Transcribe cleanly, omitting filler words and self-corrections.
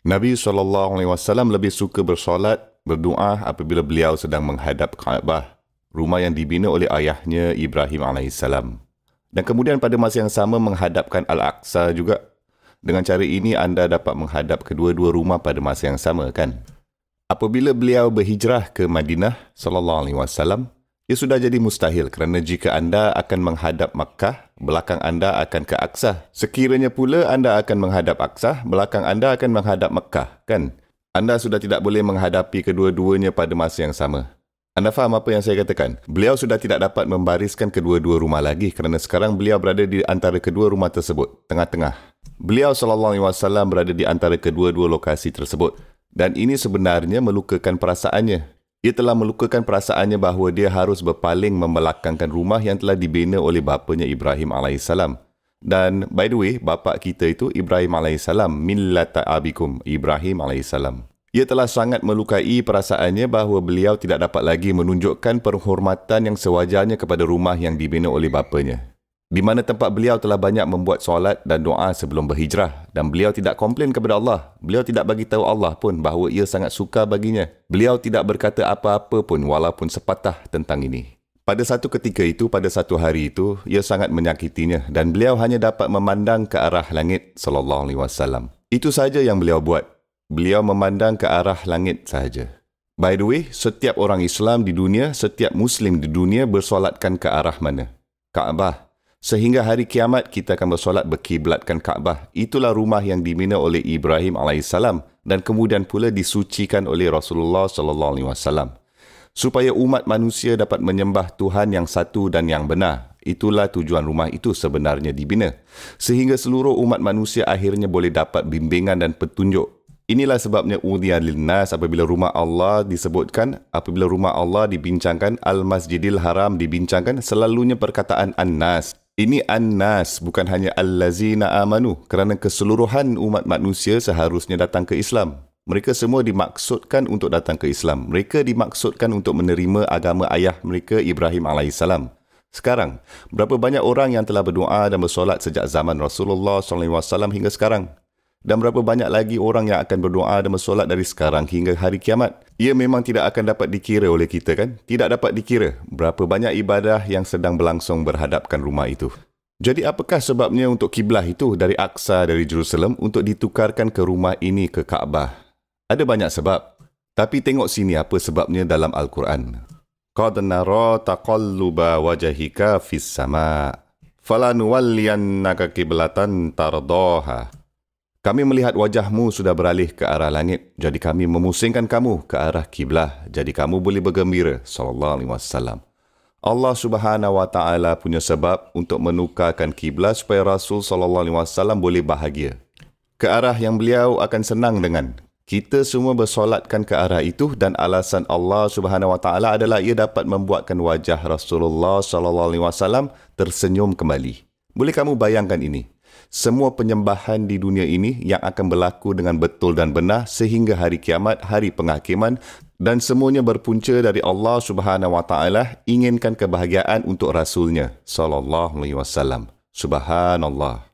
Nabi SAW lebih suka bersolat, berdoa apabila beliau sedang menghadap Kaabah, rumah yang dibina oleh ayahnya Ibrahim AS. Dan kemudian pada masa yang sama menghadapkan Al-Aqsa juga. Dengan cara ini anda dapat menghadap kedua-dua rumah pada masa yang sama, kan? Apabila beliau berhijrah ke Madinah SAW, ia sudah jadi mustahil kerana jika anda akan menghadap Makkah, belakang anda akan ke Aqsa. Sekiranya pula anda akan menghadap Aqsa, belakang anda akan menghadap Makkah, kan? Anda sudah tidak boleh menghadapi kedua-duanya pada masa yang sama. Anda faham apa yang saya katakan? Beliau sudah tidak dapat membariskan kedua-dua rumah lagi kerana sekarang beliau berada di antara kedua rumah tersebut, tengah-tengah. Beliau SAW berada di antara kedua-dua lokasi tersebut. Dan ini sebenarnya melukakan perasaannya. Ia telah melukakan perasaannya bahawa dia harus berpaling membelakangkan rumah yang telah dibina oleh bapanya Ibrahim AS. Dan by the way, bapa kita itu Ibrahim AS, millata abikum Ibrahim AS. Ia telah sangat melukai perasaannya bahawa beliau tidak dapat lagi menunjukkan penghormatan yang sewajarnya kepada rumah yang dibina oleh bapanya. Di mana tempat beliau telah banyak membuat solat dan doa sebelum berhijrah. Dan beliau tidak komplain kepada Allah. Beliau tidak bagi tahu Allah pun bahawa ia sangat suka baginya. Beliau tidak berkata apa-apa pun walaupun sepatah tentang ini. Pada satu ketika itu, pada satu hari itu, ia sangat menyakitinya dan beliau hanya dapat memandang ke arah langit SAW. Itu sahaja yang beliau buat. Beliau memandang ke arah langit sahaja. By the way, setiap orang Islam di dunia, setiap Muslim di dunia bersolatkan ke arah mana? Kaabah. Sehingga hari kiamat kita akan bersolat berkiblatkan Kaabah. Itulah rumah yang dibina oleh Ibrahim AS dan kemudian pula disucikan oleh Rasulullah SAW. Supaya umat manusia dapat menyembah Tuhan yang satu dan yang benar. Itulah tujuan rumah itu sebenarnya dibina. Sehingga seluruh umat manusia akhirnya boleh dapat bimbingan dan petunjuk. Inilah sebabnya udhiya linnas apabila rumah Allah disebutkan, apabila rumah Allah dibincangkan, Al-Masjidil Haram dibincangkan, selalunya perkataan An-Nas. Ini An-Nas, bukan hanya Allazina amanu, kerana keseluruhan umat manusia seharusnya datang ke Islam. Mereka semua dimaksudkan untuk datang ke Islam. Mereka dimaksudkan untuk menerima agama ayah mereka Ibrahim AS. Sekarang, berapa banyak orang yang telah berdoa dan bersolat sejak zaman Rasulullah SAW hingga sekarang? Dan berapa banyak lagi orang yang akan berdoa dan bersolat dari sekarang hingga hari kiamat? Ia memang tidak akan dapat dikira oleh kita, kan? Tidak dapat dikira berapa banyak ibadah yang sedang berlangsung berhadapkan rumah itu. Jadi apakah sebabnya untuk kiblah itu dari Aqsa, dari Jerusalem untuk ditukarkan ke rumah ini, ke Kaabah? Ada banyak sebab. Tapi tengok sini apa sebabnya dalam Al-Quran. Qad nara taqalluba wajhika fis sama' falanuwalliyannaka qiblatan tardaha. Kami melihat wajahmu sudah beralih ke arah langit, jadi kami memusingkan kamu ke arah kiblah, jadi kamu boleh bergembira. SAW. Allah Subhanahu Wa Taala punya sebab untuk menukarkan kiblah supaya Rasul SAW boleh bahagia. Ke arah yang beliau akan senang dengan. Kita semua bersolatkan ke arah itu dan alasan Allah Subhanahu Wa Taala adalah ia dapat membuatkan wajah Rasulullah SAW tersenyum kembali. Boleh kamu bayangkan ini? Semua penyembahan di dunia ini yang akan berlaku dengan betul dan benar sehingga hari kiamat, hari penghakiman dan semuanya berpunca dari Allah Subhanahu Wa Taala inginkan kebahagiaan untuk Rasulnya sallallahu alaihi wasallam. Subhanallah.